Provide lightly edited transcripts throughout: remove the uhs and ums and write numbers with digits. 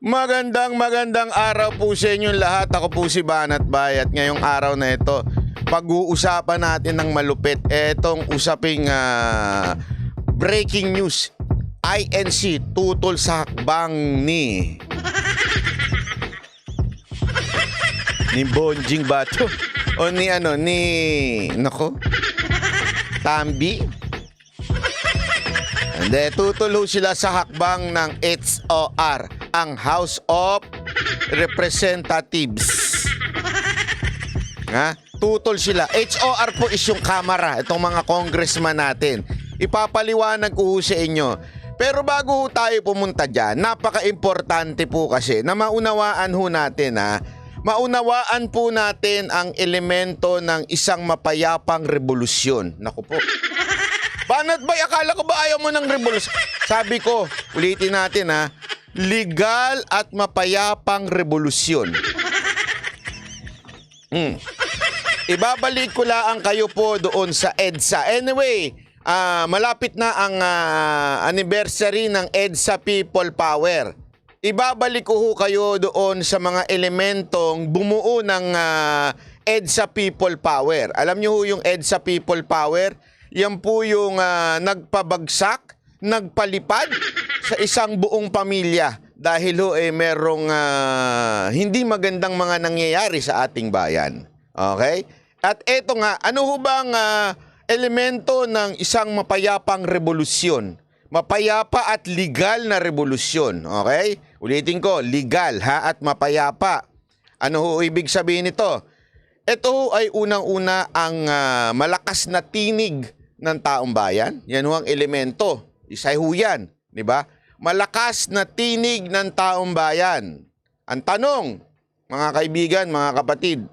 Magandang araw po sa inyong lahat. Ako po si Banat Bay at ngayong araw na ito, pag-uusapan natin ng malupit etong usaping breaking news. INC tutol sa hakbang ni Bonjing Bato o ni Tambi. Hindi, tutulo sila sa hakbang ng HOR, ang House of Representatives. Tutol sila. HOR po is yung kamara, itong mga congressman natin. Ipapaliwanag ko sa inyo. Pero bago tayo pumunta dyan, napaka-importante po kasi na maunawaan ho natin maunawaan po natin ang elemento ng isang mapayapang revolusyon. Naku po. Banat Bay, akala ko ba ayaw mo ng revolusyon? Sabi ko, ulitin natin legal at mapayapang revolusyon. Ibabalik ko lang kayo po doon sa EDSA. Anyway, malapit na ang anniversary ng EDSA People Power. Ibabalik ko kayo doon sa mga elementong bumuo ng EDSA People Power. Alam niyo yung EDSA People Power? Yan po yung nagpabagsak, nagpalipad sa isang buong pamilya dahil merong hindi magandang mga nangyayari sa ating bayan. Okay? At eto nga, ano ho bang elemento ng isang mapayapang revolusyon? Mapayapa at legal na revolusyon. Okay? Ulitin ko, legal at mapayapa. Ano ho ibig sabihin nito? Ito ay unang-una ang malakas na tinig ng taong bayan. Yan ho ang elemento. Isa ho yan. Diba? Malakas na tinig ng taong bayan. Ang tanong, mga kaibigan, mga kapatid,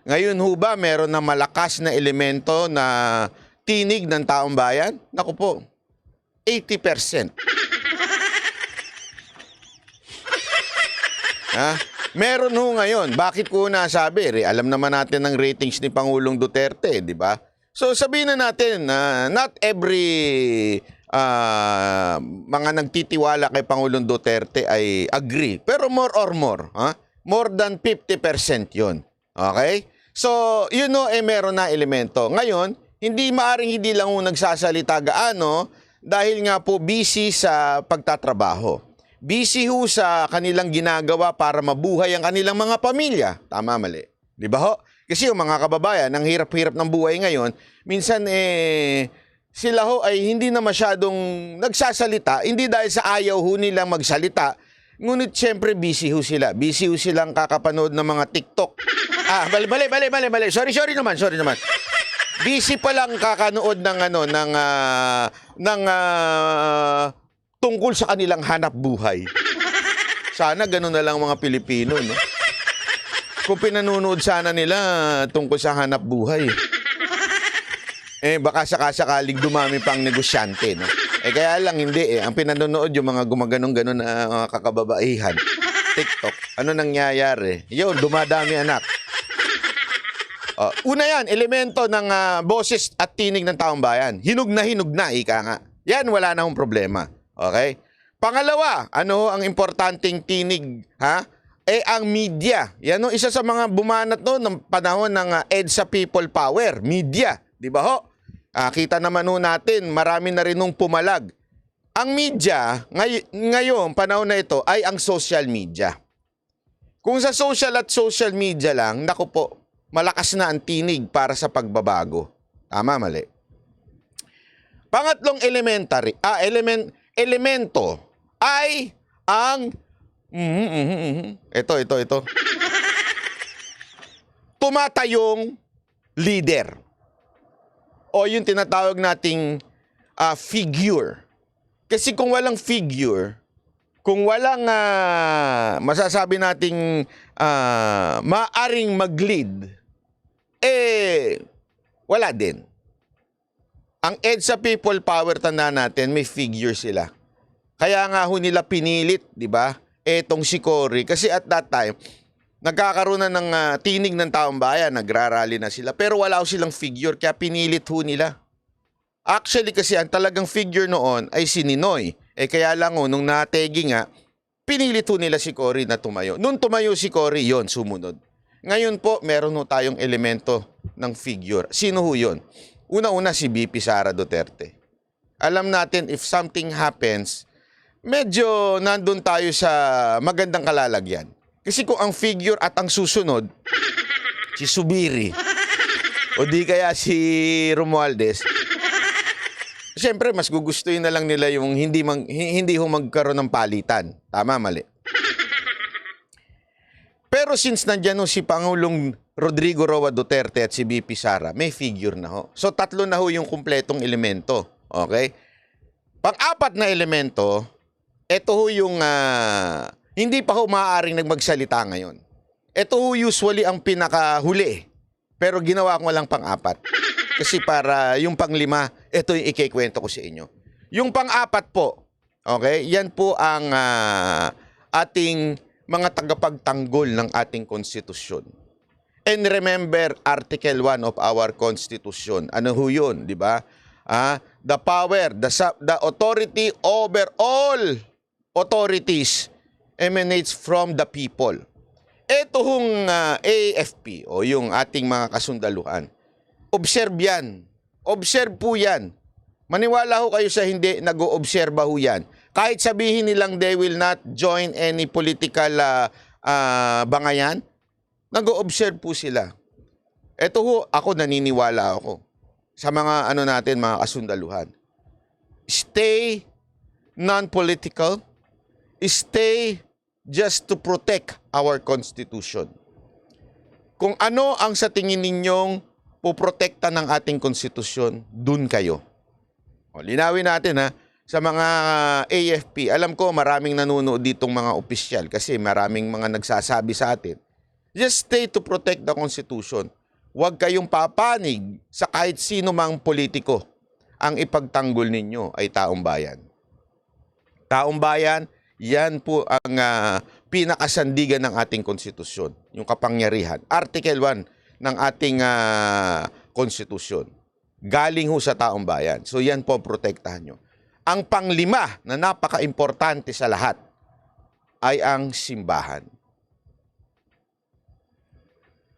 ngayon ho ba meron na malakas na elemento na tinig ng taong bayan? Naku po, 80%. Meron ho ngayon. Bakit ko nasabi? Alam naman natin ang ratings ni Pangulong Duterte, di ba? So sabihin na natin na not every mga nagtitiwala kay Pangulong Duterte ay agree. Pero more or more, more than 50% yun. Okay? So, yun meron na elemento. Ngayon, hindi lang nagsasalita gaano dahil nga po busy sa pagtatrabaho. Busy ho sa kanilang ginagawa para mabuhay ang kanilang mga pamilya. Tama, mali. Di ba ho? Kasi yung mga kababayan, ang hirap-hirap ng buhay ngayon, minsan sila ho ay hindi na masyadong nagsasalita, hindi dahil sa ayaw ho nilang magsalita, ngunit syempre busy ho sila. Busy ho silang kakapanood ng mga TikTok. Mali. Sorry naman. Busy pa lang kakanood ng tungkol sa kanilang hanap buhay. Sana ganun na lang mga Pilipino, no? Kung pinanunood sana nila tungkol sa hanap buhay. Baka sakasakaling dumami pang negosyante, no? Kaya lang hindi Ang pinanonood yung mga gumaganong-ganon na mga kakababaihan. TikTok. Ano nangyayari? Yun, dumadami anak. Una yan, elemento ng boses at tinig ng taong bayan. Hinug na, ika nga. Yan, wala na akong problema. Okay? Pangalawa, ano ang importanteng tinig, ang media. Yan isa sa mga bumanat ng panahon ng EDSA People Power. Media. Di ba ho? Kita naman natin, marami na rin nung pumalag. Ang media, ngayon, panahon na ito, ay ang social media. Kung sa social media lang, naku po, malakas na ang tinig para sa pagbabago. Tama, mali. Pangatlong elemento ay ang ito. Tumatayong leader. O yung tinatawag nating figure. Kasi kung walang figure, kung walang masasabi nating maaring mag-lead, wala din. Ang EDSA People Power, tanda natin, may figure sila. Kaya nga ho nila pinilit, di ba? Etong si Cory. Kasi at that time, nagkakaroon na ng tinig ng taong bayan, nagrarally na sila. Pero wala ho silang figure, kaya pinilit ho nila. Actually kasi ang talagang figure noon ay si Ninoy. Kaya lang nung nategi nga, pinilit ho nila si Cory na tumayo. Nung tumayo si Cory, yon sumunod. Ngayon po, meron ho tayong elemento ng figure. Sino ho yun? Una-una si VP Sara Duterte. Alam natin, if something happens, medyo nandun tayo sa magandang kalalagyan. Kasi kung ang figure at ang susunod, si Subiri, o di kaya si Romualdez, siyempre, mas gugustuhin na lang nila yung hindi ho magkaroon ng palitan. Tama, mali. Pero since nandyan ho si Pangulong Rodrigo Roa Duterte at si VP Sara, may figure na ho. So, tatlo na ho yung kumpletong elemento. Okay? Pang-apat na elemento, ito ho yung hindi pa ho maaaring nagmagsalita ngayon. Ito ho usually ang pinakahuli. Pero ginawa ko lang pang-apat. Kasi para yung pang-lima, ito yung ikikwento ko sa inyo. Yung pang-apat po, okay, yan po ang ating mga tagapagtanggol ng ating konstitusyon. And remember, Article 1 of our Constitution. Ano ho yun, di ba? The power, the authority over all authorities emanates from the people. Ito hong AFP o yung ating mga kasundaluhan. Observe yan. Observe po yan. Maniwala ho kayo sa hindi, nag-o-obserba ho yan. Kahit sabihin nilang they will not join any political bangayan, nag-o-observe po sila. Ito ho, ako naniniwala ako sa mga natin, mga kasundaluhan. Stay non-political. Stay just to protect our Constitution. Kung ano ang sa tingin ninyong puprotekta ng ating konstitusyon, dun kayo. O, linawin natin sa mga AFP. Alam ko maraming nanunood ditong mga opisyal kasi maraming mga nagsasabi sa atin. Just stay to protect the Constitution. Huwag kayong papanig sa kahit sino mang politiko. Ang ipagtanggol ninyo ay taong bayan. Taong bayan, yan po ang pinakasandigan ng ating konstitusyon, yung kapangyarihan. Article 1 ng ating konstitusyon. Galing ho sa taong bayan. So yan po protektahan nyo. Ang panglima na napaka-importante sa lahat ay ang simbahan.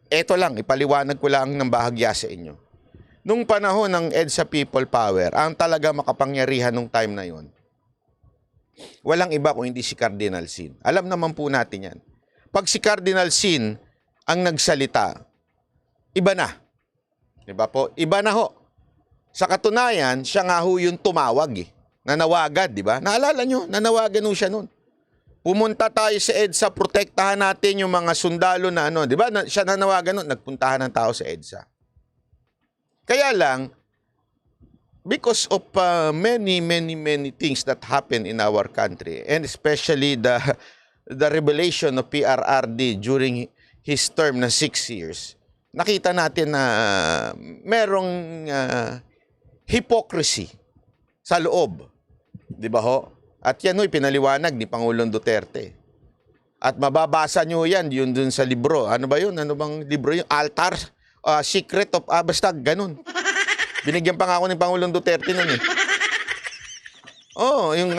Ito lang, ipaliwanag ko lang ng bahagya sa inyo. Nung panahon ng EDSA People Power, ang talaga makapangyarihan nung time na yon, walang iba kung hindi si Cardinal Sin. Alam naman po natin yan. Pag si Cardinal Sin ang nagsalita, iba na. Diba po? Iba na ho. Sa katunayan, siya nga ho yung tumawag Nanawagan, di ba? Naalala nyo, nanawagan ho siya nun. Pumunta tayo sa EDSA, protektahan natin yung mga sundalo na di ba? Siya nanawagan nun, nagpuntahan ng tao sa EDSA. Kaya lang, because of many things that happen in our country, and especially the revelation of PRRD during his term na 6 years, nakita natin na merong hypocrisy sa loob. Di ba ho? At yan ho'y pinaliwanag ni Pangulong Duterte. At mababasa nyo yan, yun dun sa libro. Ano ba yun? Ano bang libro yun? Altar? Secret of... basta ganun. Binigyan pa nga ako ni Pangulong Duterte nun yung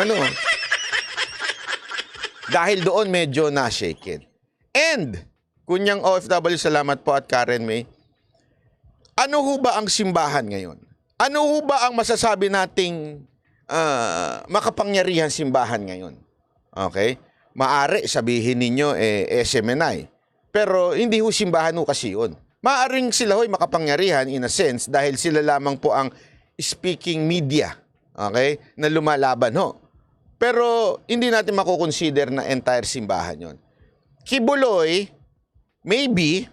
dahil doon medyo na-shaken. And, kunyang OFW, salamat po at Karen May. Ano ho ba ang simbahan ngayon? Ano ho ba ang masasabi nating makapangyarihan simbahan ngayon? Okay? Maari sabihin ninyo SMNI. Pero hindi ho simbahan ho kasi yun. Maaring sila ho'y makapangyarihan in a sense dahil sila lamang po ang speaking media, okay, na lumalaban ho. Pero hindi natin makukonsider na entire simbahan yon. Kibuloy, maybe,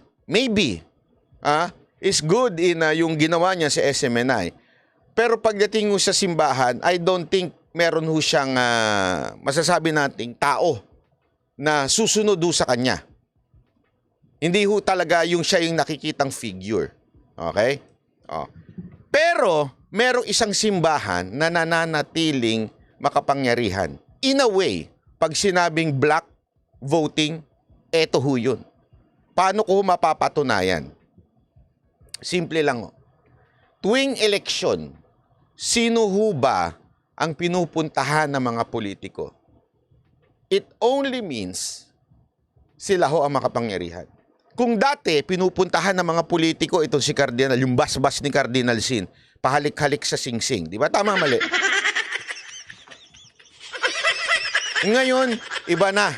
is good in yung ginawa niya sa SMNI. Pero pagdating ho sa simbahan, I don't think meron ho siyang masasabi nating tao na susunod ho sa kanya. Hindi ho talaga yung siya yung nakikitang figure. Okay? Pero, merong isang simbahan na nananatiling makapangyarihan. In a way, pag sinabing black voting, eto ho yun. Paano ko mapapatunayan? Simple lang ho. Tuwing eleksyon, sino ho ba ang pinupuntahan ng mga politiko? it only means sila ho ang makapangyarihan. Kung dati, pinupuntahan ng mga politiko itong si Cardinal, yung basbas ni Cardinal Sin, pahalik-halik sa singsing. Di ba? Tama, mali? Ngayon, iba na.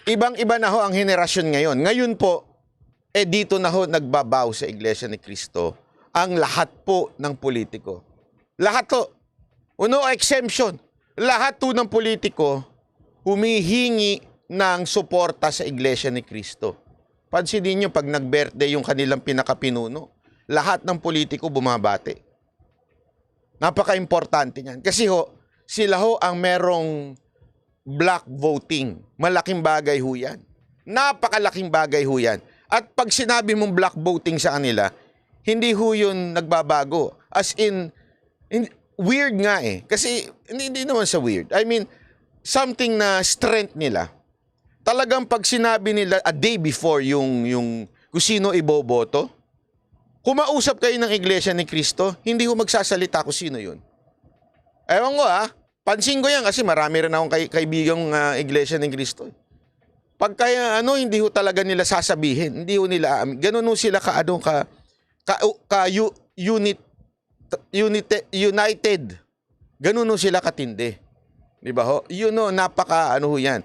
Ibang-iba na ho ang henerasyon ngayon. Ngayon po, dito na ho nagbabaw sa Iglesia ni Cristo ang lahat po ng politiko. Lahat to. No exemption. Lahat po ng politiko humihingi ng suporta sa Iglesia ni Cristo. Pansinin nyo, pag nag-birthday yung kanilang pinakapinuno, lahat ng politiko bumabati. Napaka-importante niyan. Kasi ho, sila ho ang merong black voting. Malaking bagay ho yan. Napakalaking bagay ho yan. At pag sinabi mong black voting sa kanila, hindi ho yun nagbabago. As in weird nga eh. Kasi hindi naman sa weird. I mean, something na strength nila. Talagang pag sinabi nila a day before yung kung sino iboboto, kumausap kayo ng Iglesia ni Cristo, hindi ho magsasalita kung sino yun. Ewan ko pansin ko yan kasi marami rin akong kaibigang Iglesia ni Cristo. Pag kaya hindi ho talaga nila sasabihin, hindi ho nila ganun ho sila united. Ganun ho sila katindi. Di ba ho? Yun ho, napaka ho yan.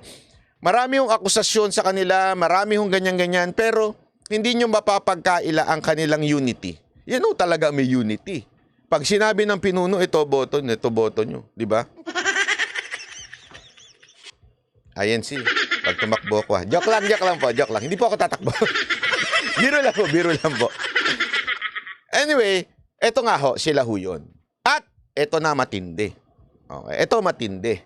Marami hong akusasyon sa kanila, marami hong ganyan-ganyan, pero hindi nyo mapapagkaila ang kanilang unity. Yan ho talaga may unity. Pag sinabi ng pinuno, ito boto nyo. Di ba? INC, pag tumakbo ko Joke lang po. Hindi po ako tatakbo. biro lang po. Anyway, eto nga ho, sila ho yun. At eto na matindi. Okay, eto matindi.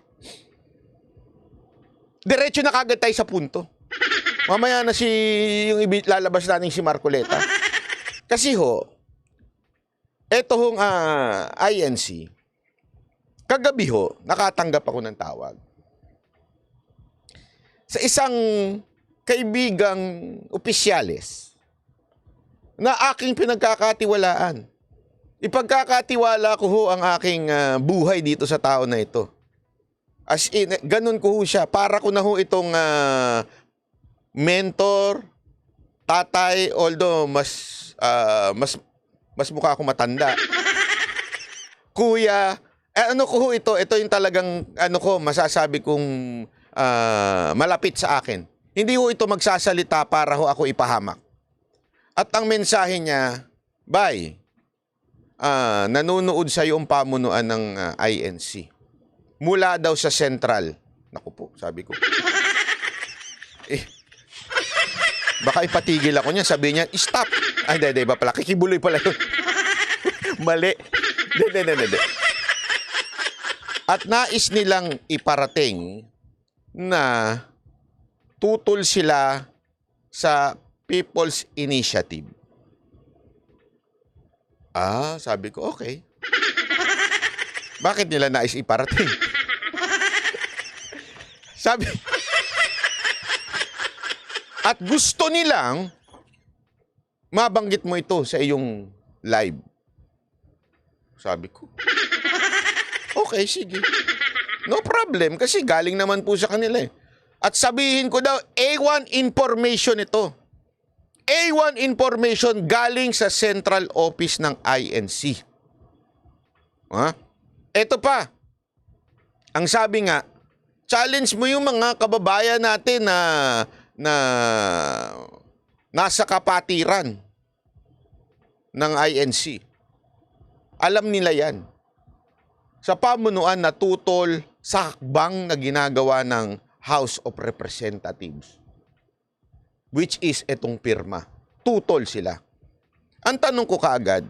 Diretso na kagad tayo sa punto. Mamaya na yung lalabas natin si Marcoleta. Kasi ho, eto hong INC, kagabi ho, nakatanggap ako ng tawag. Sa isang kaibigang opisyales na aking pinagkakatiwalaan. Ipagkakatiwala ko ho ang aking buhay dito sa tao na ito. As in, ganun ko ho siya. Para ko na ho itong mentor, tatay, although mas mukha ako matanda. Kuya, ko ho ito yung talagang masasabi kong malapit sa akin. Hindi ho ito magsasalita para ho ako ipahamak. At ang mensahe niya, bye. Nanonood sa iyo ang pamunuan ng INC. Mula daw sa Central. Naku po, sabi ko. Baka ipatigil ako niya. Sabi niya, stop. Ay, hindi ba pala? Kikibuloy pala yun. Mali. Hindi. At nais nilang iparating na tutol sila sa People's Initiative. Sabi ko, okay. Bakit nila nais iparating? Sabi, at gusto nilang mabanggit mo ito sa iyong live. Sabi ko, okay, sige. No problem, kasi galing naman po sa kanila eh. At sabihin ko daw, A1 information ito. A1 information galing sa central office ng INC. Ito pa. Ang sabi nga, challenge mo yung mga kababayan natin na nasa kapatiran ng INC. Alam nila yan. Sa pamunuan na tutol sa hakbang na ginagawa ng House of Representatives. Which is etong pirma. Tutol sila. Ang tanong ko kaagad,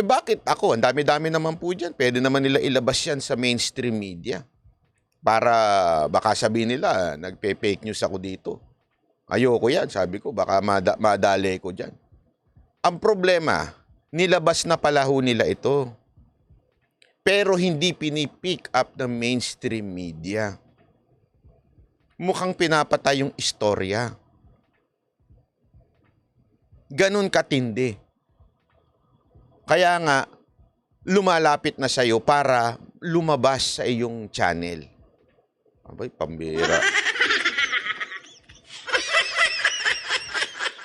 bakit ako? Ang dami-dami naman po dyan. Pwede naman nila ilabas yan sa mainstream media. Para baka sabihin nila, nagpe-fake news ako dito. Ayoko yan, sabi ko. Baka madali ko dyan. Ang problema, nilabas na pala ho nila ito. Pero hindi pinipick up ng mainstream media. Mukhang pinapatay yung istorya. Ganun katindi. Kaya nga, lumalapit na sa'yo para lumabas sa iyong channel. Abay, pambira.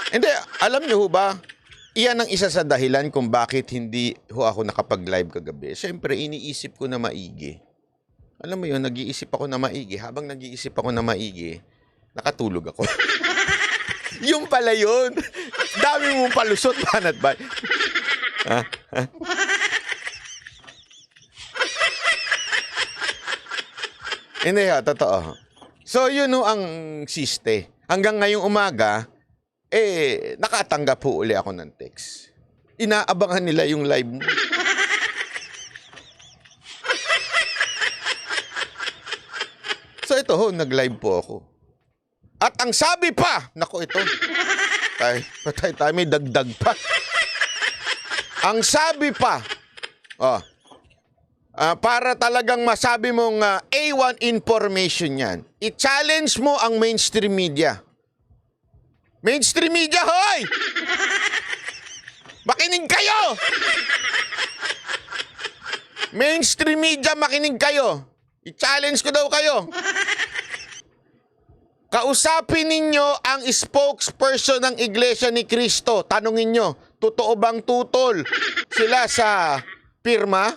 Hindi, alam niyo ho ba, iyan ang isa sa dahilan kung bakit hindi ho ako nakapag-live kagabi. Siyempre, iniisip ko na maigi. Alam mo yun, nag-iisip ako na maigi. Habang nag-iisip ako na maigi, nakatulog ako. Yung pala yun. Dami mong palusot, banat ba? Ha? Ha? Hindi ha, totoo. So, yun ho ang siste. Hanggang ngayong umaga, nakatanggap po uli ako ng text. Inaabangan nila yung live mo. So, ito ho, nag-live po ako. At ang sabi pa, nako ito, patay tayo, may dagdag pa. Ang sabi pa, para talagang masabi mong A1 information yan, i-challenge mo ang mainstream media. Mainstream media, hoy! Makinig kayo! Mainstream media, makinig kayo. I-challenge ko daw kayo. Kausapin ninyo ang spokesperson ng Iglesia ni Cristo. Tanungin nyo, totoo bang tutol sila sa pirma?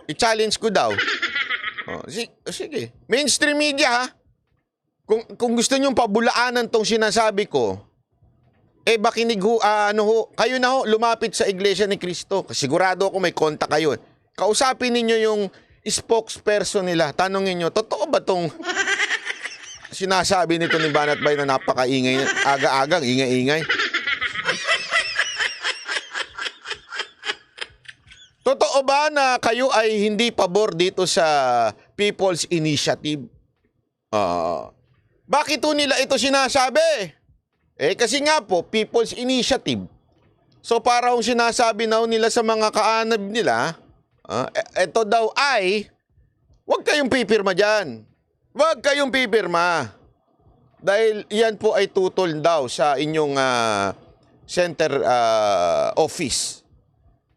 I-challenge ko daw. Sige. Mainstream media, ha? Kung gusto nyong pabulaanan tong sinasabi ko, bakinig ho, kayo na ho, lumapit sa Iglesia ni Cristo. Sigurado ako may kontak kayo. Kausapin ninyo yung spokesperson nila. Tanongin nyo, totoo ba tong sinasabi nito ni Banat Bay na napakaingay, aga-agang, ingay-ingay? Totoo ba na kayo ay hindi pabor dito sa People's Initiative? Bakit ho nila ito sinasabi? Kasi nga po, People's Initiative. So para kung sinasabi na nila sa mga kaanab nila, ito daw ay, huwag kayong pipirma dyan. Huwag kayong pipirma. Dahil yan po ay tutol daw sa inyong center office.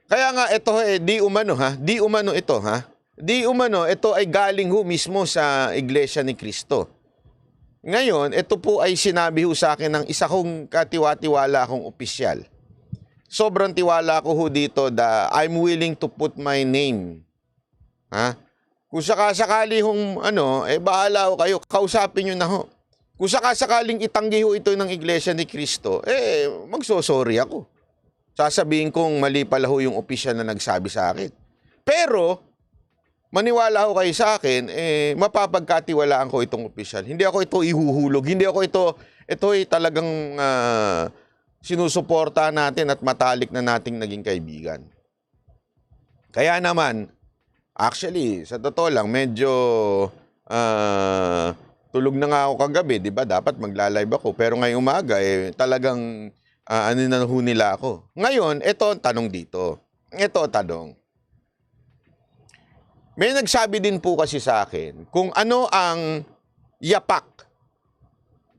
Kaya nga ito di umano ha, di umano ito ha. Di umano ito ay galing ho mismo sa Iglesia ni Cristo. Ngayon, ito po ay sinabi ho sa akin ng isa kong katiwa-tiwala akong opisyal. Sobrang tiwala ko ho dito da I'm willing to put my name. Ha? Kung sakasakali hong bahala ho kayo, kausapin nyo na ho. Kung sakasakaling itanggi ho ito ng Iglesia ni Cristo, magsosorry ako. Sasabihin kong mali pala ho yung opisyal na nagsabi sa akin. Pero, maniwala ho kayo sa akin, mapapagkatiwalaan ko itong opisyal. Hindi ako ito ihuhulog. Hindi ako ito ay talagang sinusuporta natin at matalik na nating naging kaibigan. Kaya naman, actually, sa totoo lang, medyo tulog na nga ako kagabi, di ba? Dapat magla-live ako. Pero ngayong umaga, talagang na ho nila ako. Ngayon, ito ang tanong dito. Ito ang tanong. May nagsabi din po kasi sa akin kung ano ang yapak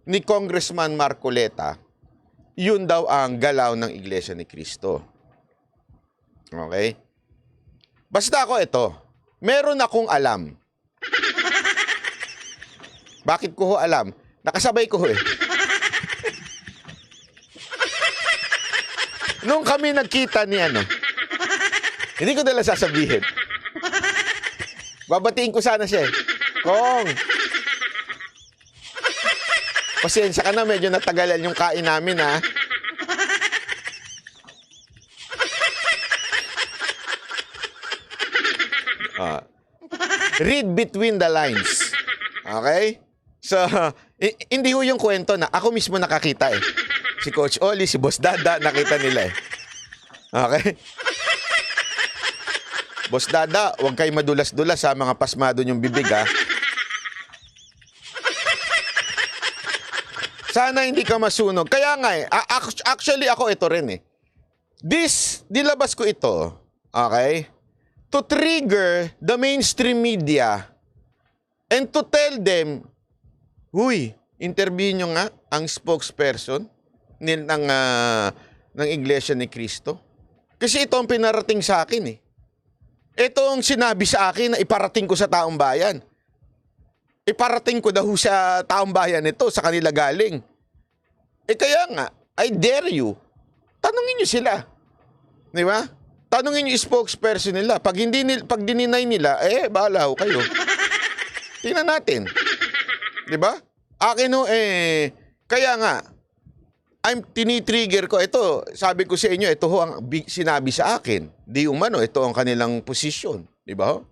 ni Congressman Marcoleta, yun daw ang galaw ng Iglesia ni Cristo. Okay? Basta ako ito, meron akong alam. Bakit ko ho alam? Nakasabay ko ho eh. Nung kami nagkita ni hindi ko nila sasabihin. Babatiin ko sana siya eh. Kong! Pasensya ka na, medyo natagalan yung kain namin ha. Read between the lines. Okay? So, hindi ho yung kwento na ako mismo nakakita eh. Si Coach Oli, si Boss Dada, nakita nila eh. Okay? Boss Dada, huwag kayo madulas-dulas sa mga pasmado niyong bibig ha. Sana hindi ka masunog. Kaya nga actually ako ito rin eh. Dilabas ko ito, okay? To trigger the mainstream media and to tell them, huy, interview nyo nga ang spokesperson ng Iglesia ni Cristo. Kasi ito ang pinarating sa akin eh. Ito ang sinabi sa akin na iparating ko sa taong bayan. Iparating ko daw sa taong bayan ito, sa kanila galing. Kaya nga, I dare you, tanungin nyo sila. Di ba? Tanungin nyo yung spokesperson nila. Pag dininay nila, bahala ho kayo. Tingnan natin. Di ba? Akin ho, kaya nga, tinitrigger ko. Ito, sabi ko sa inyo, ito ho ang sinabi sa akin. Di umano, ito ang kanilang posisyon. Di ba ho?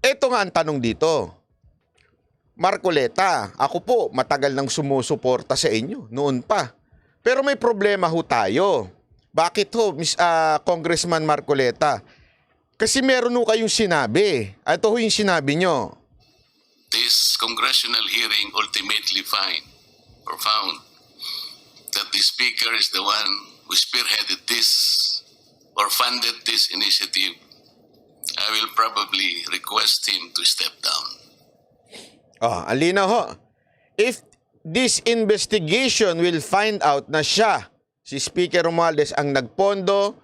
Ito nga ang tanong dito. Marcoleta, ako po matagal nang sumusuporta sa inyo, noon pa. Pero may problema ho tayo. Bakit ho, Congressman Marcoleta? Kasi meron ho kayong sinabi. Ito ho yung sinabi nyo. This congressional hearing ultimately found that the Speaker is the one who spearheaded this or funded this initiative. I will probably request him to step down. Alina ho. If this investigation will find out na siya, si Speaker Romualdez, ang nagpondo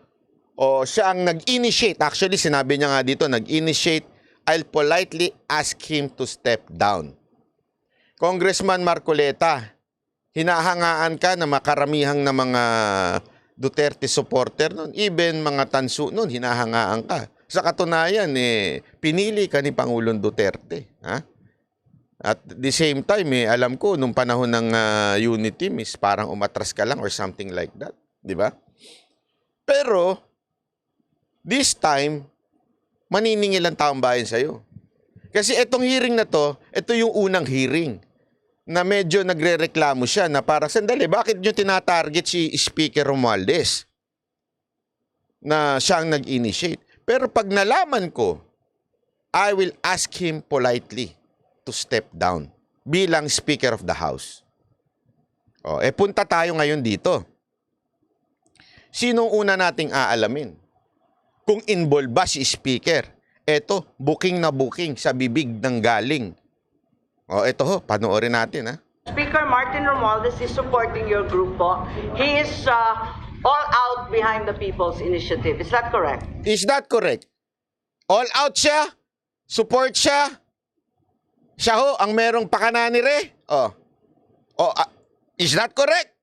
o siya ang nag-initiate, actually sinabi niya nga dito, nag-initiate, I'll politely ask him to step down. Congressman Marcoleta, hinahangaan ka na makaramihang na mga Duterte supporter nun, even mga tansu nun, hinahangaan ka. Sa katunayan, pinili ka ni Pangulong Duterte. Ha? At the same time, alam ko, nung panahon ng Unity, parang umatras ka lang or something like that. Di ba? Pero, this time, maniningil ang taong bayan sa'yo. Kasi itong hearing na to, ito yung unang hearing na medyo nagre-reklamo siya na para, sandali, bakit nyo tinatarget si Speaker Romualdez na siya ang nag-initiate? Pero pag nalaman ko, I will ask him politely to step down bilang Speaker of the House. Punta tayo ngayon dito. Sinong una nating aalamin? Kung involved ba si Speaker? Eto, booking na booking sa bibig ng galing. Eto ho, panoorin natin ha. Speaker Martin Romualdez is supporting your group po. He is all out behind the People's Initiative. Is that correct? Is that correct? All out siya? Support siya? Siya ho, ang merong pakananire? Is that correct?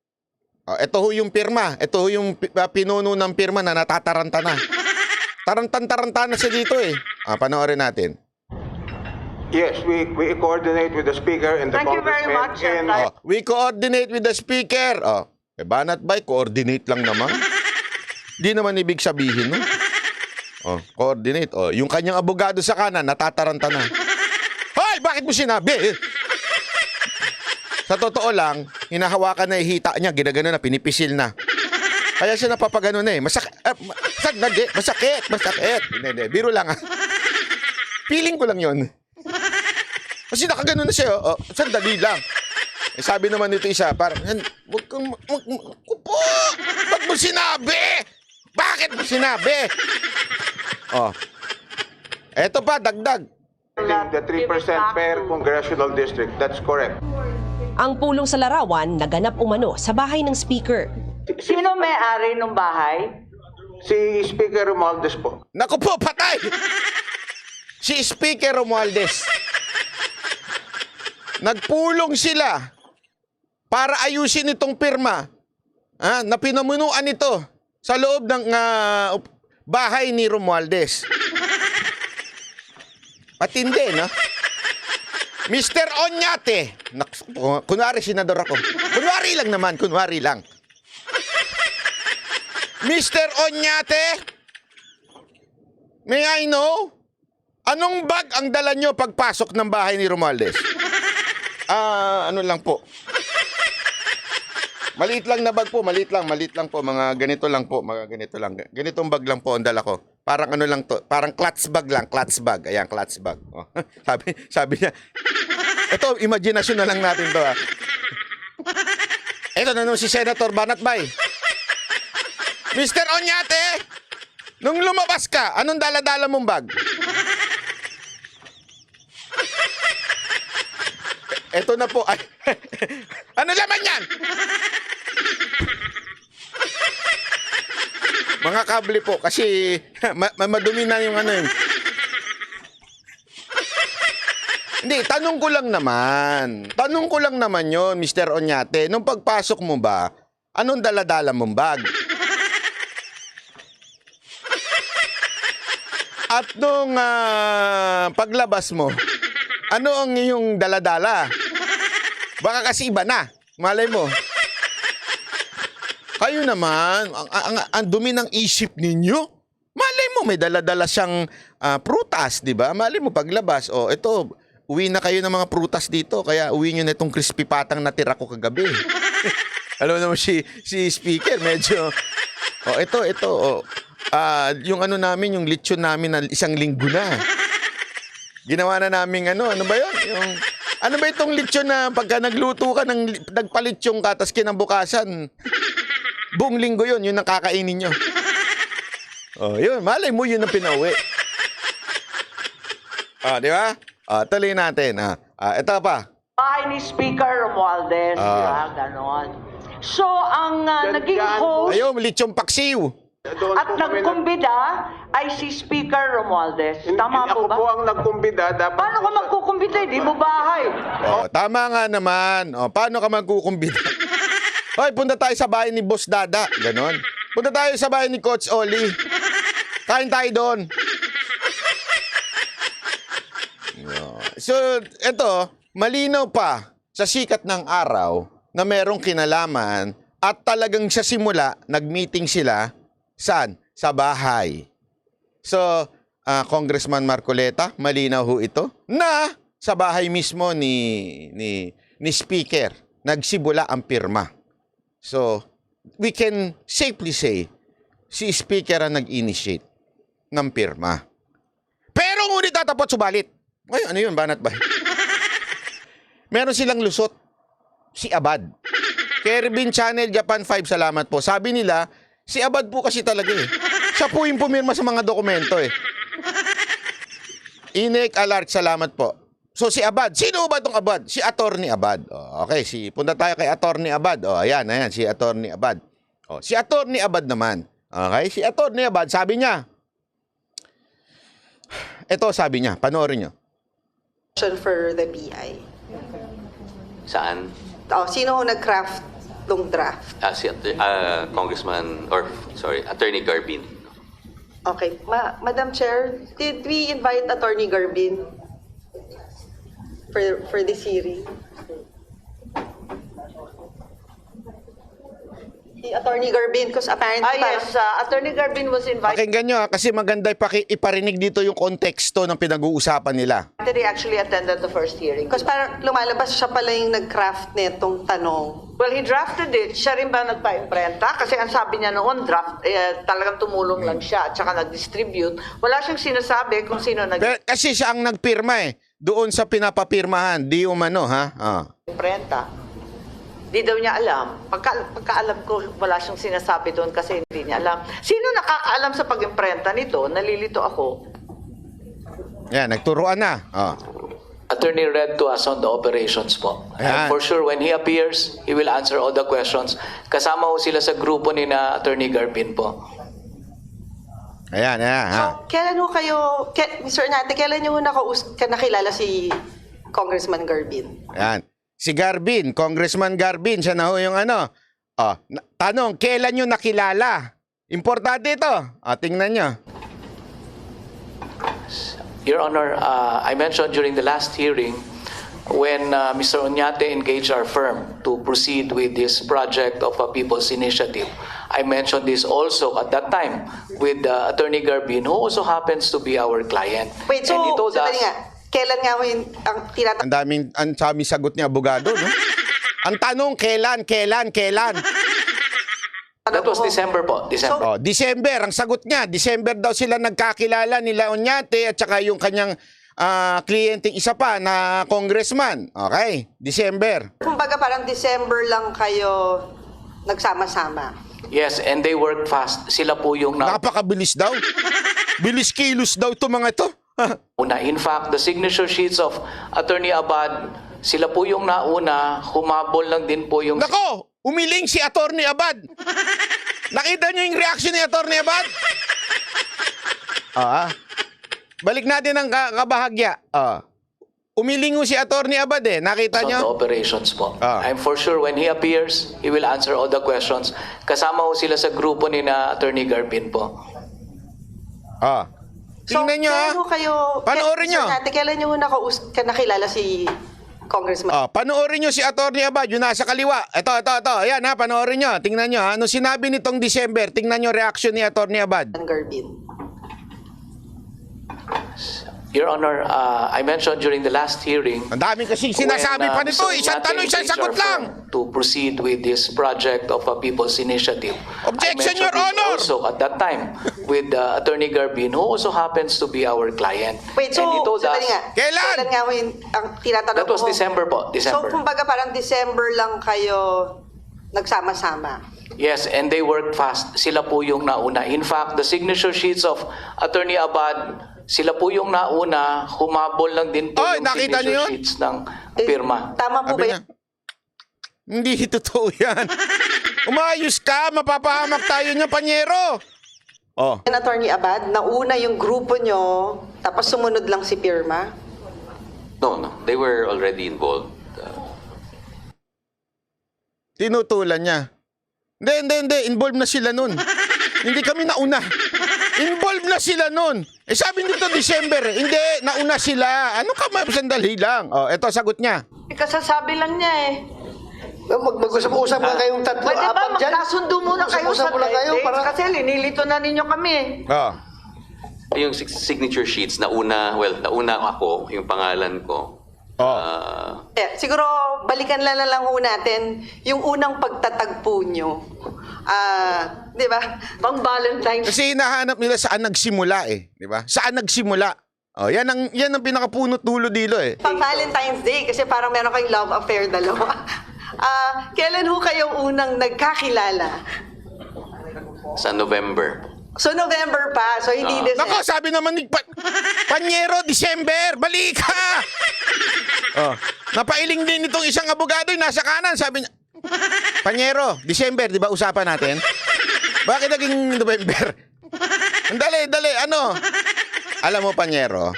Ito ho yung pirma. Ito ho yung pinuno ng pirma na natataranta na. Tarantan-taranta na siya dito eh. Panoorin natin. Yes, we coordinate with the Speaker and the Thank you very Congressman. much. We coordinate with the Speaker. Banat bay, coordinate lang naman. Di naman ibig sabihin, no? Coordinate. Yung kanyang abogado sa kanan, natataranta na. Hoy, bakit mo sinabi? Sa totoo lang, hinahawakan na ihita niya, ginagano na, pinipisil na. Kaya siya napapagano na eh. Masakit. Hindi, biro lang Feeling ko lang yon. Kasi nakagano na siya. Sandali lang. Sabi naman nito isa, parang, ba't mo sinabi? Bakit mo sinabi? Eto pa, dagdag. The 3% per congressional district. That's correct. Ang pulong sa larawan naganap umano sa bahay ng Speaker. Sino may-ari ng bahay? Si Speaker Romualdez po. Naku po, patay! Si Speaker Romualdez. Nagpulong sila para ayusin itong pirma na pinamunuan ito sa loob ng bahay ni Romualdez. Patindi, no? Mr. Onyate. Kunwari, senador ako. Kunwari lang naman, kunwari lang. Mr. Onyate, may I know? Anong bag ang dala nyo pagpasok ng bahay ni Romualdez? Ano lang po. Maliit lang na bag po, maliit lang po, mga ganito lang po, mga ganito lang. Ganitong bag lang po ang dala ko. Parang ano lang to, parang clutch bag lang, clutch bag. Ayan, clutch bag. Sabi niya, ito, imagination na lang natin to Ito na nung si Senator Banatbay. Mr. Onyate, nung lumabas ka, anong dala-dala mong bag? Ito na po. Ay, ano laman yan? Mga kable po kasi madumi na yung ano yun. Hindi, tanong ko lang naman. Tanong ko lang naman yon, Mr. Oñate. Nung pagpasok mo ba, anong daladala mong bag? At nung paglabas mo, ano ang iyong daladala? Baka kasi iba na. Malay mo. Kayo naman, ang dumi ng isip ninyo. Malay mo, may daladala siyang prutas, di ba? Malay mo, paglabas, ito, uwi na kayo ng mga prutas dito. Kaya uwi nyo na itong crispy patang natira ko kagabi. Alam mo naman si speaker, medyo, ito. Yung ano namin, yung lechon namin na 1 linggo na. Ginawa na namin ano ba yun? Ano ba itong lechon na pagka nagluto ka, nagpalitsyon ka, tapos kinabukasan, buong linggo yun ang kakainin nyo. Yun, malay mo yun ang pinauwi. Di ba? Tuloy natin. Ito pa. Bahay ni Speaker Romualdez, ganon. So, ang naging host Ayun, lechon paksiw. Doon at po kami nagkumbida ay si Speaker Romualdez. Tama po Ako ba? po ang nagkumbida. Dapat Paano ka magkukumbida? Di mo bahay. Tama nga naman. Paano ka magkukumbida? Hoy, punta tayo sa bahay ni Boss Dada. Ganon. Punta tayo sa bahay ni Coach Oli. Kain tayo doon. So, ito, malinaw pa sa sikat ng araw na merong kinalaman at talagang sa simula, nag-meeting sila saan? Sa bahay. So, Congressman Marcoleta, malinaw ho ito, na sa bahay mismo ni Speaker, nagsimula ang pirma. So, we can safely say, si Speaker ang nag-initiate ng pirma. Pero ngunit tatapot subalit. Ay, ano yun? Banat ba? Meron silang lusot. Si Abad. Kerbin Channel Japan 5, salamat po. Sabi nila, si Abad po kasi talaga eh. Siya po yung pumirma sa mga dokumento eh. Inek Alert, salamat po. So si Abad, sino ba itong Abad? Si Attorney Abad. Okay, punta tayo kay Attorney Abad. Ayan, si Attorney Abad. Si Attorney Abad naman. Okay, si Attorney Abad, sabi niya, ito sabi niya, panoorin niyo. For the BI. Saan? Sino nag-craft ng draft? Si Attorney Garbin. Okay. Madam Chair, did we invite Attorney Garbin for this hearing? Si Attorney Garbin, because apparently... Yes, Attorney Garbin was invited. Pakinggan nyo kasi maganda iparinig dito yung konteksto ng pinag-uusapan nila. He actually attended the first hearing. Because parang lumalabas siya pala yung nag-craft netong tanong. Well, he drafted it. Siya rin ba nagpa-imprenta? Kasi ang sabi niya noon, talagang tumulong lang siya at saka nag-distribute. Wala siyang sinasabi kung sino Kasi siya ang nagpirma eh. Doon sa pinapapirmahan. Di umano ha? nag-imprenta. Di daw niya alam. Pagkaalam ko, wala siyang sinasabi doon kasi hindi niya alam. Sino nakakaalam sa pag-imprenta nito? Nalilito ako. Yan, nagturuan na. Attorney read to us on the operations po. Ayan. And for sure, when he appears, he will answer all the questions. Kasama ho sila sa grupo ni na Attorney Garbin po. Ayan. So, kailan ho kayo... Mr. Nate, kailan nyo nakilala si Congressman Garbin? Ayan. Si Garbin, Congressman Garbin, siya na ho yung ano. Tanong, kailan nyo nakilala? Importante ito. Tingnan nyo. Your Honor, I mentioned during the last hearing when Mr. Oñate engaged our firm to proceed with this project of a People's Initiative. I mentioned this also at that time with Attorney Garbin, who also happens to be our client. Wait, so, And he told sandali us, nga. Kailan nga ho yung Ang daming sagot ni abogado, no? Ang tanong, kailan? that was December po, December. December, ang sagot niya. December daw sila nagkakilala nila Oñate at saka yung kanyang kliyenteng isa pa na congressman. Okay, December. Kumbaga parang December lang kayo nagsama-sama. Yes, and they worked fast. Sila po yung Napakabilis daw. Bilis kilos daw ito mga ito. nauna. In fact, the signature sheets of Attorney Abad, sila po yung nauna, humabol lang din po yung... Nako, umiling si Attorney Abad. Nakita niyo yung reaction ni Atty. Abad? Balik natin ang kabahagya. Umilingo si Atty. Abad eh. Nakita On the niyo? operations po. Ah. I'm for sure when he appears, he will answer all the questions. Kasama ho sila sa grupo ni na Attorney Garbin po. Tingnan niyo kailan ho kayo, Panoorin niyo. Sir Nate, kailan niyo nakilala si Congressman? Panoorin nyo si Atty. Abad, yung nasa kaliwa. Ito. Ayan ha, panoorin nyo. Tingnan nyo ha. Ano sinabi nitong December, tingnan nyo reaction ni Atty. Abad. Garbin. Your Honor, I mentioned during the last hearing Ang dami kasing sinasabi pa nito. when, Isang Mr. tanong, isang engaged sagot our lang. firm to proceed with this project of a People's Initiative. Objection, I mentioned Your this Honor. Also at that time with Attorney Garbin, who also happens to be our client. Wait, so, And he told us, sandali nga. Kailan? Kailan nga ho yung, ang tinatanong that was ko? December po, So, December. kumbaga parang December lang kayo nagsama-sama. Yes, and they worked fast. Sila po yung nauna. In fact, the signature sheets of Attorney Abad, sila po yung nauna, humabol lang din po Oy, yung nakita niyo signature yun? sheets ng pirma. Tama po Sabi ba niya, hindi totoo yan. Umayos ka, mapapahamak tayo niya, panyero. yun, Attorney Abad? Nauna yung grupo nyo, tapos sumunod lang si Pirma? No. They were already involved. Tinutulan niya. Hindi. Involved na sila nun. Hindi kami nauna. Involved na sila nun. Sabi nito December. Hindi, nauna sila. Ano ka, sandali lang. Eto, sagot niya. Kasasabi lang niya eh. Mag-usap-usap lang kayong tatlo, Pwede ba apat dyan. magkasundo muna kayo Mag-usap-usap sa muna kayo dates? para... Kasi linilito na ninyo kami eh. Yung signature sheets, nauna ako, yung pangalan ko. Siguro, balikan lang ho natin yung unang pagtatagpo nyo. Di ba? Pang Valentine's. Kasi hinahanap nila saan nagsimula eh. Di ba? Saan nagsimula. Yan ang pinakapunot dulo dilo eh. Pang Valentine's Day, kasi parang meron kayong love affair dalawa. Kailan ho kayo unang nagkakilala? Sa November. So, November pa. So, hindi December. Nako, sabi naman ni Panyero, December, balik ka! Napailing din itong isang abogado yung nasa kanan. Sabi niya, Panyero, December, di ba usapan natin? Bakit naging November? Dali, ano? Alam mo, Panyero,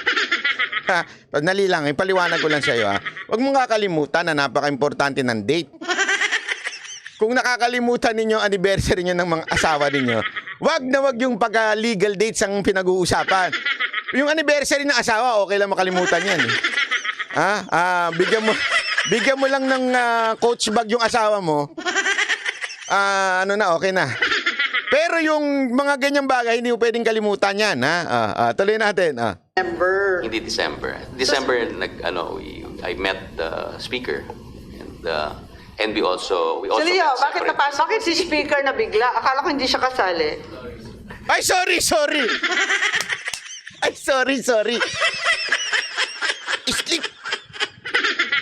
Nali lang, ipaliwanag ko lang sa iyo ha. Huwag mong kakalimutan na napaka-importante ng date. Kung nakakalimutan ninyo ang anniversary nyo ng mga asawa ninyo, wag na wag yung pagka-legal dates ang pinag-uusapan. Yung anniversary ng asawa, okay lang makalimutan yan. Bigyan mo lang ng coach bag yung asawa mo. Okay na. Pero yung mga ganyang bagay, hindi mo pwedeng kalimutan yan. Tuloy natin. December. Hindi December. December, I met the speaker. And we also So, Leo, met bakit separate- napasok? Bakit si speaker na bigla? Akala ko hindi siya kasali. Ay, sorry. Ay, sorry.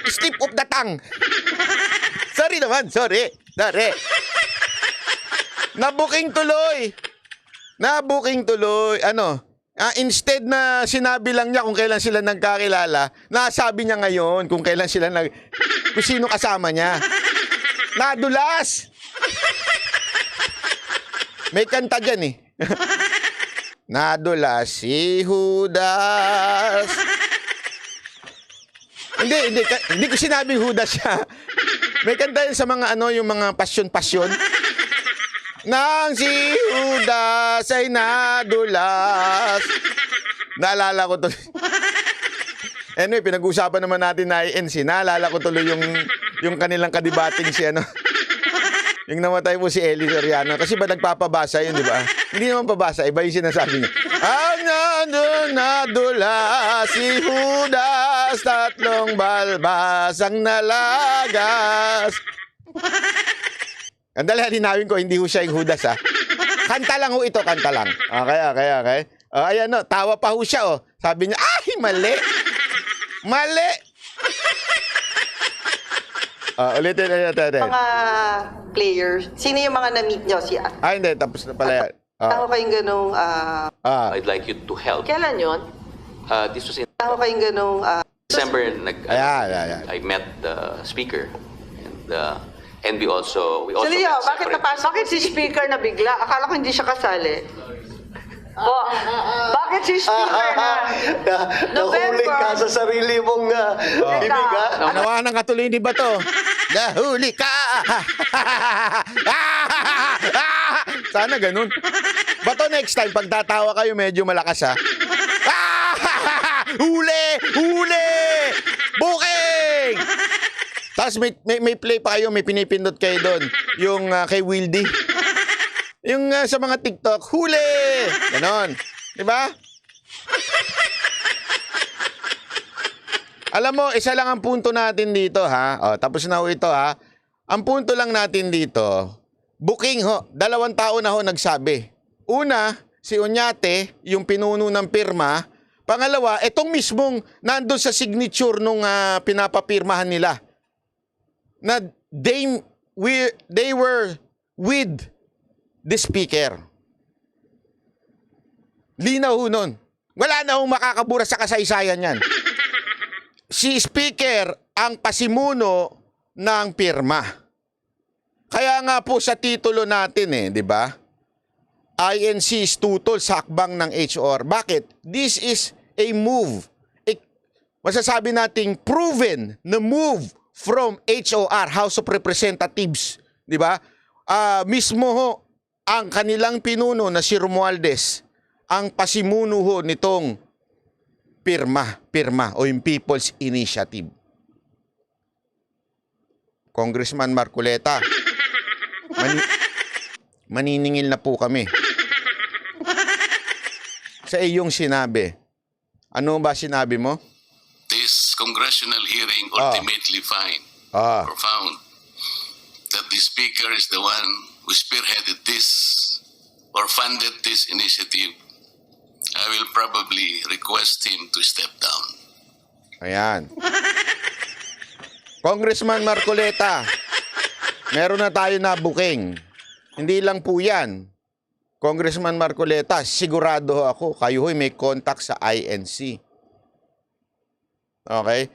Slip of the tongue. Sorry naman, sorry. Nabuking tuloy. Instead na sinabi lang niya kung kailan sila nagkakilala, nasabi niya ngayon kung kailan sila kung sino kasama niya. Nadulas. May kanta dyan eh. Nadulas si Judas. Hindi ko sinabing Judas siya. May kanta yun sa mga yung mga pasyon. Nang si Judas ay nadulas. Naalala ko to. Anyway, pinag-usapan naman natin na INC. Naalala ko tuloy yung kanilang kadibating si yung namatay po si Eli Soriano. Kasi ba nagpapabasa yun, di ba? Hindi naman pabasa, iba yung sinasabi niya. Ang nadula si Judas, 3 balbas ang nalagas. Andali, halinawin ko, hindi ho siya yung Judas, ha? Kanta lang ho ito, kanta lang. Okay. Ayan, tawa pa ho siya, Sabi niya, mali. Ulitin. Mga players, sino yung mga na-meet nyo? Hindi, tapos na pala yan. Ako kayong ganong, I'd like you to help. Kailan yun? This was in ako kayong ganong, December. Ayan. I met the speaker. And we also Leo, met bakit separate- napasok? Bakit si speaker na bigla? Akala ko hindi siya kasali. Bakit si speaker na? Nahuli ka sa sarili mong bibig, ha? Nawa ng katuloy ni Bato. Nahuli ka! Sana ganun. Bato, next time, pag tatawa kayo, medyo malakas, ha? Huli! Huli! Booking! Tapos may play pa kayo, may pinipindot kayo doon. Yung kay Wildy. Yung sa mga TikTok, huli! Ganon. Diba? Alam mo, isa lang ang punto natin dito, ha? O, tapos na ho ito, ha? Ang punto lang natin dito, booking ho. 2 tao na ho nagsabi. Una, si Oñate, yung pinuno ng pirma. Pangalawa, itong mismong nandun sa signature nung pinapapirmahan nila. Na they were with the speaker. Linaw ho nun. Wala na hong makakabura sa kasaysayan yan. Si speaker ang pasimuno ng pirma. Kaya nga po sa titulo natin di ba? INC tutol sa hakbang ng HOR. Bakit? This is a move. Masasabi nating proven na move from HOR, House of Representatives, di ba? Mismo ho ang kanilang pinuno na si Romualdez ang pasimuno ho nitong pirma o yung People's Initiative. Congressman Marcoleta, maniningil na po kami. Sa iyong sinabi, ano ba sinabi mo? This congressional hearing ultimately found that the speaker is the one who spearheaded this or funded this initiative. I will probably request him to step down. Ayan. Congressman Marcoleta, meron na tayo na booking. Hindi lang po yan. Congressman Marcoleta, sigurado ako, kayo ho'y may contact sa INC. Okay?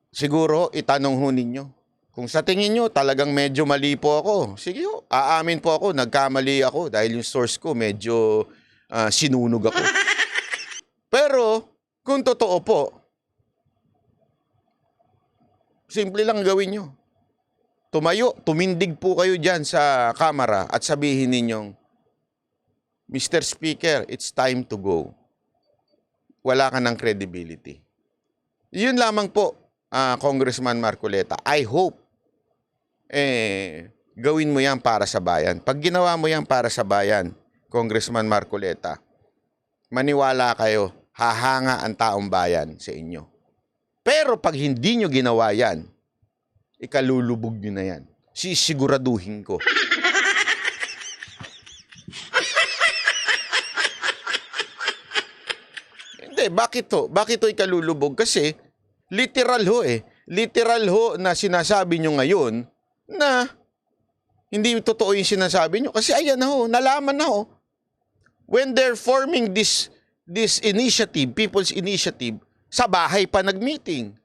Siguro, itanong ho ninyo. Kung sa tingin nyo, talagang medyo mali po ako. Sige ho, aamin po ako, nagkamali ako dahil yung source ko medyo sinunog ako. Pero, kung totoo po, simple lang gawin nyo. Tumayo, tumindig po kayo dyan sa kamera at sabihin ninyong, Mr. Speaker, it's time to go. Wala ka ng credibility. Yun lamang po, Congressman Marcoleta. I hope, gawin mo yan para sa bayan. Pag ginawa mo yan para sa bayan, Congressman Marcoleta, maniwala kayo, hahanga ang taong bayan sa inyo. Pero pag hindi nyo ginawa yan, ikalulubog nyo na yan. Sisiguraduhin ko. Hindi, bakit to? Bakit to ikalulubog? Kasi, literal ho Literal ho na sinasabi nyo ngayon na hindi totoo yung sinasabi nyo. Kasi ayan na ho, nalaman na ho. When they're forming this initiative, People's Initiative, sa bahay pa nag-meeting.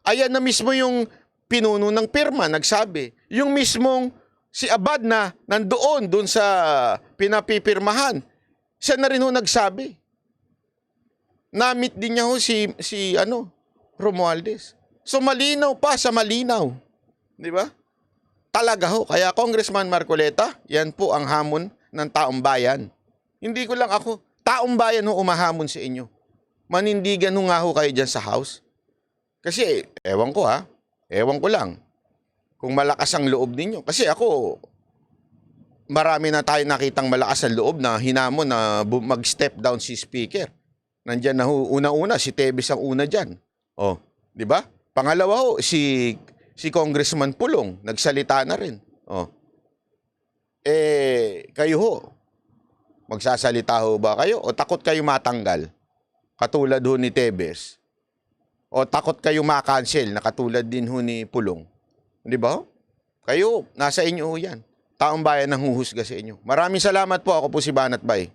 Ayan na mismo yung pinuno ng pirma, nagsabi. Yung mismong si Abad na nandoon sa pinapipirmahan, siya na rin ho nagsabi. Na-meet din niya ho si Romualdez. So malinaw pa sa malinaw. Di ba? Talaga ho. Kaya Congressman Marcoleta, yan po ang hamon ng taong bayan. Hindi ko lang ako. Taong bayan ho umahamon sa inyo. Manindigan ho nga ho kayo dyan sa house. Kasi, ewan ko ha. Ewan ko lang. Kung malakas ang loob ninyo. Kasi ako, marami na tayo nakitang malakas ang loob na hinamon na mag-step down si speaker. Nandyan na ho, una-una, si Tebes ang una dyan. Oh, di ba? Pangalawa ho, si Congressman Pulong, nagsalita na rin. Oh. Kayo ho, magsasalita ho ba kayo? O takot kayo matanggal? Katulad ho ni Tebes. O takot kayo ma-cancel na katulad din ho ni Pulong. Di ba? Kayo, nasa inyo ho yan. Taong bayan ang huhusga sa inyo. Maraming salamat po. Ako po si Banat Bay.